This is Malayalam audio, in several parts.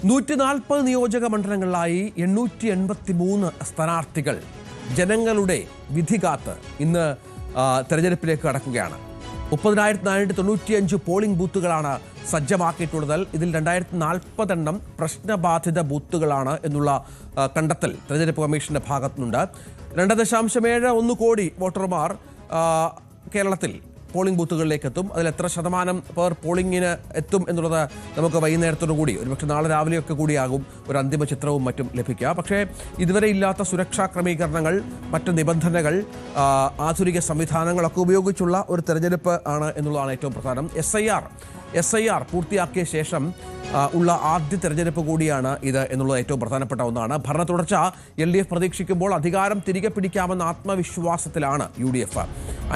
140 നിയോജക മണ്ഡലങ്ങളിലായി 883 സ്ഥാനാർത്ഥികൾ ജനങ്ങളുടെ വിധി കാത്ത് ഇന്ന് തെരഞ്ഞെടുപ്പിലേക്ക് കടക്കുകയാണ്. 30,495 പോളിംഗ് ബൂത്തുകളാണ് സജ്ജമാക്കിയിട്ടുള്ളത്. ഇതിൽ 2040 എണ്ണം പ്രശ്നബാധിത ബൂത്തുകളാണ് എന്നുള്ള കണ്ടെത്തൽ തെരഞ്ഞെടുപ്പ് കമ്മീഷന്റെ ഭാഗത്തുനിന്നുണ്ട്. 2.71 കോടി വോട്ടർമാർ കേരളത്തിൽ പോളിംഗ് ബൂത്തുകളിലേക്ക് എത്തും. അതിൽ എത്ര ശതമാനം പേർ പോളിംഗിന് എത്തും എന്നുള്ളത് നമുക്ക് വൈകുന്നേരത്തോടു കൂടി, ഒരുപക്ഷെ നാളെ രാവിലെയൊക്കെ കൂടിയാകും ഒരു അന്തിമ ചിത്രവും മറ്റും ലഭിക്കുക. പക്ഷേ ഇതുവരെ ഇല്ലാത്ത സുരക്ഷാ ക്രമീകരണങ്ങൾ, മറ്റ് നിബന്ധനകൾ, ആധുനിക സംവിധാനങ്ങളൊക്കെ ഉപയോഗിച്ചുള്ള ഒരു തെരഞ്ഞെടുപ്പ് ആണ് എന്നുള്ളതാണ് ഏറ്റവും പ്രധാനം. SIR പൂർത്തിയാക്കിയ ശേഷം ഉള്ള ആദ്യ തെരഞ്ഞെടുപ്പ് കൂടിയാണ് ഇത് എന്നുള്ളത് ഏറ്റവും പ്രധാനപ്പെട്ട ഒന്നാണ്. ഭരണ തുടർച്ച LDF പ്രതീക്ഷിക്കുമ്പോൾ അധികാരം തിരികെ പിടിക്കാമെന്ന ആത്മവിശ്വാസത്തിലാണ് UDF.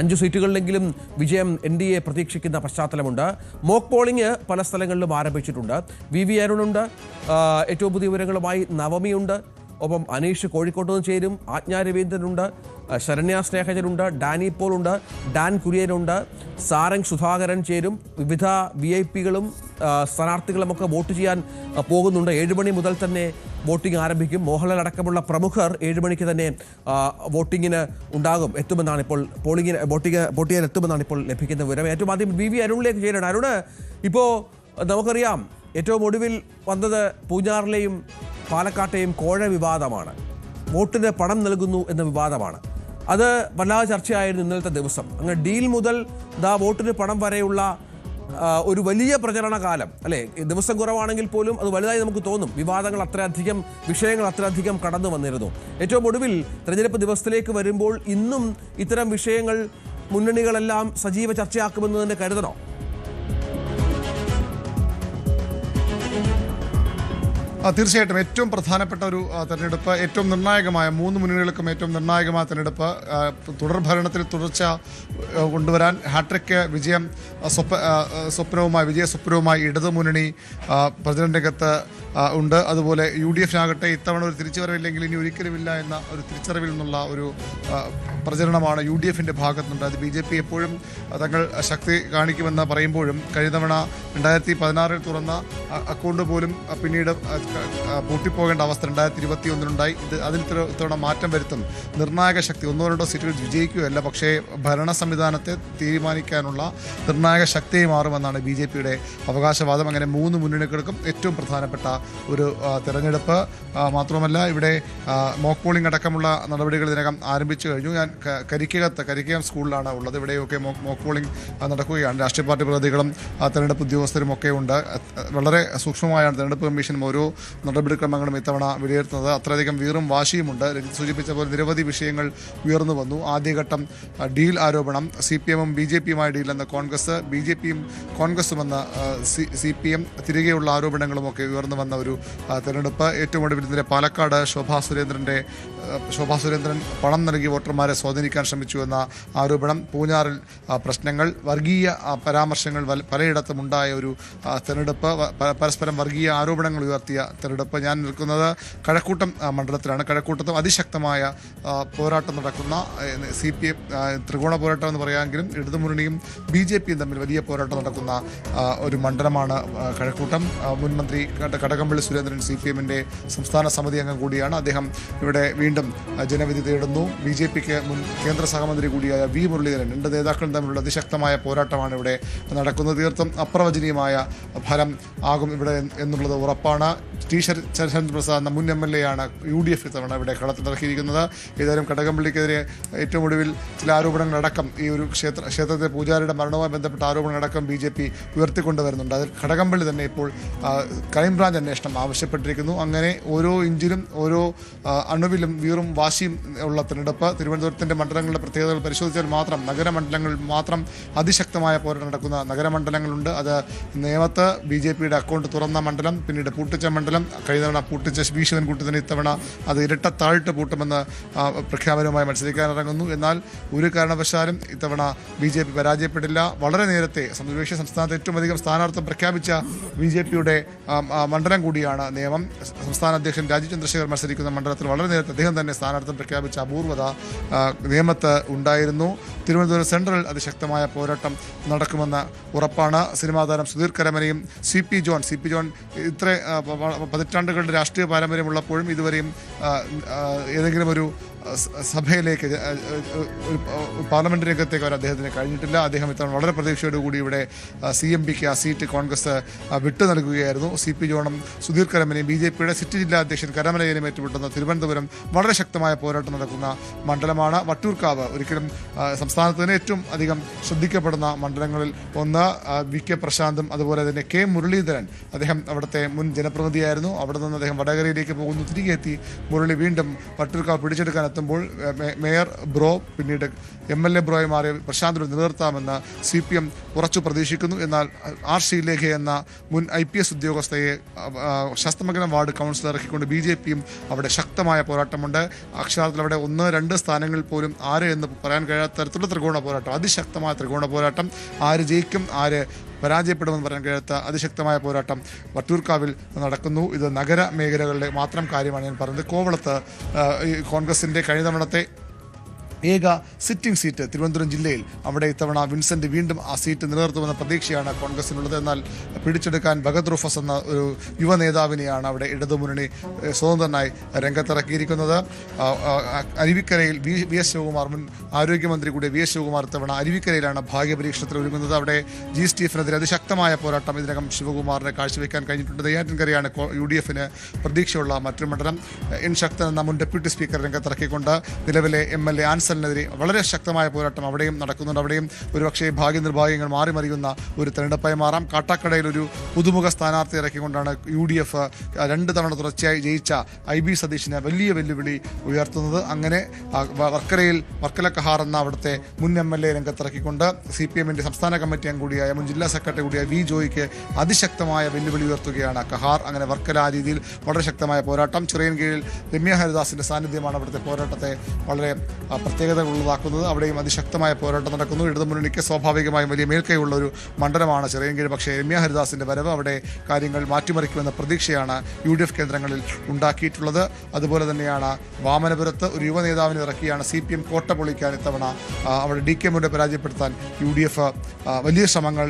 5 സീറ്റുകളിലെങ്കിലും വിജയം NDA പ്രതീക്ഷിക്കുന്ന പശ്ചാത്തലമുണ്ട്. മോക്ക് പോളിംഗ് പല സ്ഥലങ്ങളിലും ആരംഭിച്ചിട്ടുണ്ട്. VV അരുണുണ്ട്, ഏറ്റവും പുതിയ വിവരങ്ങളുമായി നവമിയുണ്ട്, ഒപ്പം അനീഷ് കോഴിക്കോട്ട് നിന്ന് ചേരും, ആജ്ഞാ രവീന്ദ്രനുണ്ട്, ശരണ്യ സ്നേഹജനുണ്ട്, ഡാനി പോളുണ്ട്, ഡാൻ കുര്യനുണ്ട്, സാരംഗ് സുധാകരൻ ചേരും. വിവിധ VIP-കളും സ്ഥാനാർത്ഥികളുമൊക്കെ വോട്ട് ചെയ്യാൻ പോകുന്നുണ്ട്. 7 മണി മുതൽ തന്നെ വോട്ടിംഗ് ആരംഭിക്കും. മോഹൻലാൽ അടക്കമുള്ള പ്രമുഖർ 7 മണിക്ക് തന്നെ വോട്ടിങ്ങിന് എത്തുമെന്നാണ് ഇപ്പോൾ വോട്ട് ചെയ്യാൻ എത്തുമെന്നാണ് ഇപ്പോൾ ലഭിക്കുന്ന വിവരം. ഏറ്റവും ആദ്യം VV അരുണിലേക്ക് ചേരണം. അരുണ്, ഇപ്പോൾ നമുക്കറിയാം ഏറ്റവും ഒടുവിൽ വന്നത് പൂഞ്ഞാറിലെയും പാലക്കാട്ടെയും കോഴ വിവാദമാണ്. വോട്ടിന് പണം നൽകുന്നു എന്ന വിവാദമാണ്. അത് വല്ലാതെ ചർച്ചയായിരുന്നു ഇന്നലത്തെ ദിവസം. അങ്ങനെ ഡീൽ മുതൽ വോട്ടിന് പണം വരെയുള്ള ഒരു വലിയ പ്രചരണ കാലം, അല്ലേ? ദിവസം കുറവാണെങ്കിൽ പോലും അത് വലുതായി നമുക്ക് തോന്നും. വിവാദങ്ങൾ അത്രയധികം, വിഷയങ്ങൾ അത്രയധികം കടന്നു വന്നിരുന്നു. ഏറ്റവും ഒടുവിൽ തെരഞ്ഞെടുപ്പ് ദിവസത്തിലേക്ക് വരുമ്പോൾ ഇന്നും ഇത്തരം വിഷയങ്ങൾ മുന്നണികളെല്ലാം സജീവ ചർച്ചയാക്കുമെന്ന് തന്നെ കരുതണോ? തീർച്ചയായിട്ടും ഏറ്റവും പ്രധാനപ്പെട്ട ഒരു തെരഞ്ഞെടുപ്പ്, ഏറ്റവും നിർണായകമായ 3 മുന്നണികൾക്കും ഏറ്റവും നിർണായകമായ തെരഞ്ഞെടുപ്പ്. തുടർ ഭരണത്തിൽ തുടർച്ച കൊണ്ടുവരാൻ ഹാട്രിക് വിജയ സ്വപ്നവുമായി ഇടതുമുന്നണി പ്രചരണ രംഗത്ത് ഉണ്ട്. അതുപോലെ UDF-നാകട്ടെ ഇത്തവണ ഒരു തിരിച്ചുവരവില്ലെങ്കിൽ ഇനി ഒരിക്കലുമില്ല എന്ന ഒരു തിരിച്ചറിവിൽ നിന്നുള്ള ഒരു പ്രചരണമാണ് UDF-ന്റെ ഭാഗത്തുണ്ട്. അത് BJP എപ്പോഴും തങ്ങൾ ശക്തി കാണിക്കുമെന്ന് പറയുമ്പോഴും കഴിഞ്ഞ തവണ 2016 തുറന്ന അക്കൗണ്ട് പോലും പിന്നീട് പൂട്ടിപ്പോകേണ്ട അവസ്ഥ 2021 അതിൽ ഇത്തവണ മാറ്റം വരുത്തും. നിർണായക ശക്തി 1-2 സീറ്റുകൾ വിജയിക്കുകയല്ല, പക്ഷേ ഭരണ സംവിധാനത്തെ തീരുമാനിക്കാനുള്ള നിർണായക ശക്തിയായി മാറുമെന്നാണ് BJP-യുടെ അവകാശവാദം. അങ്ങനെ 3 മുന്നണികൾക്കും ഏറ്റവും പ്രധാനപ്പെട്ട ഒരു തെരഞ്ഞെടുപ്പ്. മാത്രമല്ല ഇവിടെ മോക്ക് പോളിംഗ് അടക്കമുള്ള നടപടികൾ ഇതിനകം ആരംഭിച്ചു കഴിഞ്ഞു. ഞാൻ കരിക്കകം സ്കൂളിലാണ് ഉള്ളത്. ഇവിടെയൊക്കെ മോക്ക് പോളിംഗ് നടക്കുകയാണ്. രാഷ്ട്രീയ പാർട്ടി പ്രതിനിധികളും തെരഞ്ഞെടുപ്പ് ഉദ്യോഗസ്ഥരും ഒക്കെ ഉണ്ട്. വളരെ സൂക്ഷ്മമായാണ് തെരഞ്ഞെടുപ്പ് കമ്മീഷനും ഓരോ നടപടിക്രമങ്ങളും ഇത്തവണ വിലയിരുത്തുന്നത്. അത്രയധികം വീറും വാശിയുമുണ്ട്. രഞ്ജിത്ത് സൂചിപ്പിച്ച പോലെ നിരവധി വിഷയങ്ങൾ ഉയർന്നു വന്നു. ആദ്യഘട്ടം ഡീൽ ആരോപണം, CPM-ഉം BJP-യുമായി ഡീൽ എന്ന കോൺഗ്രസ്, BJP-യും കോൺഗ്രസും എന്ന CPM, തിരികെയുള്ള ആരോപണങ്ങളുമൊക്കെ ഉയർന്നു വന്ന ഒരു തെരഞ്ഞെടുപ്പ്. ഏറ്റവും ഒടുവിൽ ഇന്നലെ പാലക്കാട് ശോഭാ സുരേന്ദ്രൻ പണം നൽകി വോട്ടർമാരെ സ്വാധീനിക്കാൻ ശ്രമിച്ചു എന്ന ആരോപണം, പൂഞ്ഞാറിൽ പ്രശ്നങ്ങൾ, വർഗീയ പരാമർശങ്ങൾ പലയിടത്തും ഉണ്ടായ ഒരു തെരഞ്ഞെടുപ്പ്, പരസ്പരം വർഗീയ ആരോപണങ്ങൾ ഉയർത്തിയ തെരഞ്ഞെടുപ്പ്. ഞാൻ നിൽക്കുന്നത് കഴക്കൂട്ടം മണ്ഡലത്തിലാണ്. കഴക്കൂട്ടത്തും അതിശക്തമായ പോരാട്ടം നടക്കുന്ന CPM ത്രികോണ പോരാട്ടം എന്ന് പറയാമെങ്കിലും ഇടതുമുന്നണിയും BJP-യും തമ്മിൽ വലിയ പോരാട്ടം നടക്കുന്ന ഒരു മണ്ഡലമാണ് കഴക്കൂട്ടം. മുൻ മന്ത്രി കടകംപള്ളി സുരേന്ദ്രൻ CPM-ന്റെ സംസ്ഥാന സമിതി അംഗം കൂടിയാണ്. അദ്ദേഹം ഇവിടെ വീണ്ടും ജനവിധി തേടുന്നു. BJP-ക്ക് മുൻ കേന്ദ്ര സഹമന്ത്രി കൂടിയായ V മുരളീധരൻ, 2 നേതാക്കളും തമ്മിലുള്ള അതിശക്തമായ പോരാട്ടമാണ് ഇവിടെ നടക്കുന്നത്. തീർത്തും അപ്രവചനീയമായ ഫലം ആകും ഇവിടെ എന്നുള്ളത് ഉറപ്പാണ്. T. ശരത് പ്രസാദ് എന്ന മുൻ MLA ആണ് UDF ഇത്തവണ ഇവിടെ കളത്തിലിറക്കിയിരിക്കുന്നത്. ഏതായാലും കടകംപള്ളിക്കെതിരെ ഏറ്റവും ഒടുവിൽ ചില ആരോപണങ്ങളടക്കം ഈ ഒരു ക്ഷേത്രത്തെ പൂജാരിയുടെ മരണവുമായി ബന്ധപ്പെട്ട ആരോപണങ്ങളടക്കം BJP ഉയർത്തിക്കൊണ്ടുവരുന്നുണ്ട്. അതിൽ കടകംപള്ളി തന്നെ ഇപ്പോൾ ക്രൈംബ്രാഞ്ച് അന്വേഷണം ആവശ്യപ്പെട്ടിരിക്കുന്നു. അങ്ങനെ ഓരോ ഇഞ്ചിലും ഓരോ അണുവിലും വീറും വാശിയും ഉള്ള തെരഞ്ഞെടുപ്പ്. തിരുവനന്തപുരത്തിൻ്റെ മണ്ഡലങ്ങളുടെ പ്രത്യേകതകൾ പരിശോധിച്ചാൽ മാത്രം നഗരമണ്ഡലങ്ങളിൽ മാത്രം അതിശക്തമായ പോരാട്ടം നടക്കുന്ന നഗരമണ്ഡലങ്ങളുണ്ട്. അത് നേമത്ത് BJP-യുടെ അക്കൗണ്ട് തുറന്ന മണ്ഡലം, പിന്നീട് പൂട്ടിച്ച മണ്ഡലം, കഴിഞ്ഞ തവണ പൂട്ടിച്ച V ശിവൻകുട്ടി ഇത്തവണ അത് ഇരട്ട താഴ്ട്ട് പൂട്ടുമെന്ന് പ്രഖ്യാപനവുമായി മത്സരിക്കാനിറങ്ങുന്നു. എന്നാൽ ഒരു കാരണവശാലും ഇത്തവണ BJP പരാജയപ്പെടില്ല. വളരെ നേരത്തെ സംസ്ഥാനത്ത് ഏറ്റവും അധികം സ്ഥാനാർത്ഥി പ്രഖ്യാപിച്ച BJP-യുടെ മണ്ഡലം കൂടിയാണ് നേമം. സംസ്ഥാന അധ്യക്ഷൻ രാജീവ് ചന്ദ്രശേഖർ മത്സരിക്കുന്ന മണ്ഡലത്തിൽ വളരെ നേരത്തെ അദ്ദേഹം തന്നെ സ്ഥാനാർത്ഥി പ്രഖ്യാപിച്ച അപൂർവത നേമത്ത് ഉണ്ടായിരുന്നു. തിരുവനന്തപുരം സെൻട്രൽ അതിശക്തമായ പോരാട്ടം നടക്കുമെന്ന് ഉറപ്പാണ്. സിനിമാ താരം സുധീർ കരമനയും CP ജോൺ ഇത്ര പതിറ്റാണ്ടുകളുടെ രാഷ്ട്രീയ പാരമ്പര്യമുള്ളപ്പോഴും ഇതുവരെയും ഏതെങ്കിലും ഒരു സഭയിലേക്ക് പാർലമെന്റ് രംഗത്തേക്ക് വരാൻ അദ്ദേഹത്തിന് കഴിഞ്ഞിട്ടില്ല. അദ്ദേഹം ഇത്തവണ വളരെ പ്രതീക്ഷയോടുകൂടി ഇവിടെ CMPക്ക് ആ സീറ്റ് കോൺഗ്രസ് വിട്ടു നൽകുകയായിരുന്നു. CP ജോണും സുധീർ കരമനയും BJPയുടെ സിറ്റി ജില്ലാ അധ്യക്ഷൻ കരമനയും ഏറ്റുമുട്ടുന്ന തിരുവനന്തപുരം വളരെ ശക്തമായ പോരാട്ടം നടക്കുന്ന മണ്ഡലമാണ്. വട്ടിയൂർക്കാവ് ഒരിക്കലും സംസ്ഥാനത്ത് തന്നെ ഏറ്റവും അധികം ശ്രദ്ധിക്കപ്പെടുന്ന മണ്ഡലങ്ങളിൽ ഒന്ന്. VK പ്രശാന്തും അതുപോലെ തന്നെ K മുരളീധരൻ, അദ്ദേഹം അവിടുത്തെ മുൻ ജനപ്രതിനിധിയായിരുന്നു. അവിടെ നിന്ന് അദ്ദേഹം വടകരയിലേക്ക് പോകുന്നു. തിരികെ എത്തി മുരളി വീണ്ടും വട്ടിയൂർക്കാവ് പിടിച്ചെടുക്കാൻ എത്തുമ്പോൾ മേയർ ബ്രോ പിന്നീട് MLA ബ്രോയെ മാറി പ്രശാന്തിനെ നിലനിർത്താമെന്ന് CPM ഉറച്ചു പ്രതീക്ഷിക്കുന്നു. എന്നാൽ R ശ്രീലേഖ എന്ന മുൻ IPS ഉദ്യോഗസ്ഥയെ ശാസ്തമംഗലം വാർഡ് കൗൺസിലർ ഇറക്കിക്കൊണ്ട് BJPയും അവിടെ ശക്തമായ പോരാട്ടമുണ്ട്. അക്ഷരാർത്ഥത്തിൽ അവിടെ 1-2 സ്ഥാനങ്ങളിൽ പോലും ആര് എന്ന് പറയാൻ കഴിയാത്ത തരത്തിലുള്ള ത്രികോണ പോരാട്ടം, അതിശക്തമായ ത്രികോണ പോരാട്ടം. ആര് ജയിക്കും, ആര് പരാജയപ്പെടുമെന്ന് പറയാൻ കഴിയാത്ത അതിശക്തമായ പോരാട്ടം വട്ടിയൂർക്കാവിൽ നടക്കുന്നു. ഇത് നഗര മേഖലകളുടെ മാത്രം കാര്യമാണ് ഞാൻ പറഞ്ഞത്. കോവളത്ത് കോൺഗ്രസിൻ്റെ കഴിഞ്ഞ തവണത്തെ ഏക സിറ്റിംഗ് സീറ്റ് തിരുവനന്തപുരം ജില്ലയിൽ, അവിടെ ഇത്തവണ വിൻസെന്റ് വീണ്ടും ആ സീറ്റ് നിലനിർത്തുമെന്ന പ്രതീക്ഷയാണ് കോൺഗ്രസിനുള്ളത്. എന്നാൽ പിടിച്ചെടുക്കാൻ ഭഗത് റുഫസ് എന്ന ഒരു യുവ നേതാവിനെയാണ് അവിടെ ഇടതുമുന്നണി സ്വതന്ത്രനായി രംഗത്തിറക്കിയിരിക്കുന്നത്. അരുവിക്കരയിൽ VS ശിവകുമാർ, മുൻ ആരോഗ്യമന്ത്രി കൂടി VS ശിവകുമാർ ഇത്തവണ അരുവിക്കരയിലാണ് ഭാഗ്യപരീക്ഷണത്തിൽ ഒരുങ്ങുന്നത്. അവിടെ G. സ്റ്റീഫനെതിരെ അതിശക്തമായ പോരാട്ടം ഇതിനകം ശിവകുമാറിനെ കാഴ്ചവെക്കാൻ കഴിഞ്ഞിട്ടുണ്ട്. നെയ്യാറ്റിൻകരയാണ് UDFന് പ്രതീക്ഷയുള്ള മറ്റൊരു മണ്ഡലം. N. ശക്തൻ എന്ന മുൻ ഡെപ്യൂട്ടി സ്പീക്കർ രംഗത്തിറക്കിക്കൊണ്ട് നിലവിലെ MLA ആൻസലിനെതിരെ വളരെ ശക്തമായ പോരാട്ടം അവിടെയും നടക്കുന്നുണ്ട്. അവിടെയും ഒരുപക്ഷെ ഭാഗ്യനിർഭാഗ്യങ്ങൾ മാറി മറിയുന്ന ഒരു തെരഞ്ഞെടുപ്പായി മാറാം. കാട്ടാക്കടയിൽ ഒരു പുതുമുഖ സ്ഥാനാർത്ഥി ഇറക്കിക്കൊണ്ടാണ് UDF 2 തവണ തുടർച്ചയായി ജയിച്ച IB സതീഷിന് വലിയ വെല്ലുവിളി ഉയർത്തുന്നത്. അങ്ങനെ വർക്കല കഹാർ എന്ന അവിടുത്തെ മുൻ MLA രംഗത്തിറക്കിക്കൊണ്ട് CPMന്റെ സംസ്ഥാന കമ്മിറ്റി അംഗം കൂടിയായ മുൻ ജില്ലാ സെക്രട്ടറി കൂടിയായ V. ജോയ്ക്ക് അതിശക്തമായ വെല്ലുവിളി ഉയർത്തുകയാണ് കഹാർ. അങ്ങനെ വർക്കല ആ രീതിയിൽ വളരെ ശക്തമായ പോരാട്ടം. ചിറയൻകീഴിൽ രമ്യ ഹരിദാസിന്റെ സാന്നിധ്യമാണ് അവിടുത്തെ പോരാട്ടത്തെ വളരെ പ്രത്യേകതകളുള്ളതാക്കുന്നത്. അവിടെയും അതിശക്തമായ പോരാട്ടം നടക്കുന്നു. ഇടതുമുന്നണിക്ക് സ്വാഭാവികമായും വലിയ മേൽക്കൈയുള്ള ഒരു മണ്ഡലമാണ് ചിറയൻകീഴ്. പക്ഷേ രമ്യ ഹരിദാസിന്റെ വരവ് അവിടെ കാര്യങ്ങൾ മാറ്റിമറിക്കുമെന്ന പ്രതീക്ഷയാണ് UDF കേന്ദ്രങ്ങളിൽ ഉണ്ടാക്കിയിട്ടുള്ളത്. അതുപോലെ തന്നെയാണ് വാമനപുരത്ത് ഒരു യുവ നേതാവിനെ ഇറക്കിയാണ് CPM കോട്ട പൊളിക്കാൻ ഇത്തവണ അവിടെ DK മുന്നേ പരാജയപ്പെടുത്താൻ UDF വലിയ ശ്രമങ്ങൾ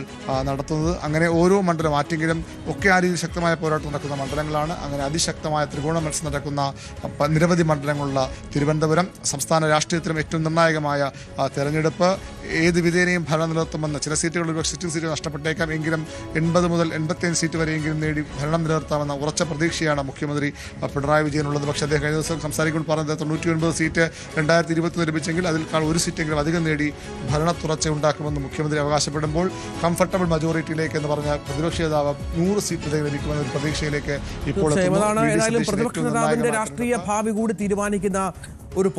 നടത്തുന്നത്. അങ്ങനെ ഓരോ മണ്ഡലം ആറ്റെങ്കിലും ഒക്കെ ആ രീതിയിൽ ശക്തമായ പോരാട്ടം നടക്കുന്ന മണ്ഡലങ്ങളാണ്. അങ്ങനെ അതിശക്തമായ ത്രികോണ മത്സരം നടക്കുന്ന നിരവധി മണ്ഡലങ്ങളുള്ള തിരുവനന്തപുരം സംസ്ഥാന രാഷ്ട്രീയത്തിലും ഏറ്റവും നിർണായകമായ തെരഞ്ഞെടുപ്പ്. ഏത് വിധേനയും ഭരണം നിലനിർത്തുമെന്ന്, ചില സീറ്റുകൾ ഒരു സിറ്റിംഗ് സീറ്റ് നഷ്ടപ്പെട്ടേക്കാം എങ്കിലും 80 മുതൽ 85 സീറ്റ് വരെയെങ്കിലും നേടി ഭരണം നിലനിർത്താമെന്ന ഉറച്ച പ്രതീക്ഷയാണ് മുഖ്യമന്ത്രി പിണറായി വിജയനുള്ളത്. പക്ഷേ അദ്ദേഹം കഴിഞ്ഞ ദിവസം സംസാരിക്കുമ്പോൾ പറഞ്ഞത് 99 സീറ്റ് 2020 ലഭിച്ചെങ്കിൽ അതിൽക്കാൾ ഒരു സീറ്റെങ്കിലും അധികം നേടി ഭരണ തുടർച്ച ഉണ്ടാക്കുമെന്ന് മുഖ്യമന്ത്രി അവകാശപ്പെടുമ്പോൾ കംഫർട്ടബിൾ മജോറിറ്റിയിലേക്ക് എന്ന് പറഞ്ഞ പ്രതിപക്ഷ നേതാവ് 100 സീറ്റ് ലഭിക്കുമെന്ന ഒരു പ്രതീക്ഷയിലേക്ക് ഇപ്പോൾ പ്രതിപക്ഷ നേതാവിന്റെ രാഷ്ട്രീയ ഭാവി കൂടി തീരുമാനിക്കുന്ന ഒരു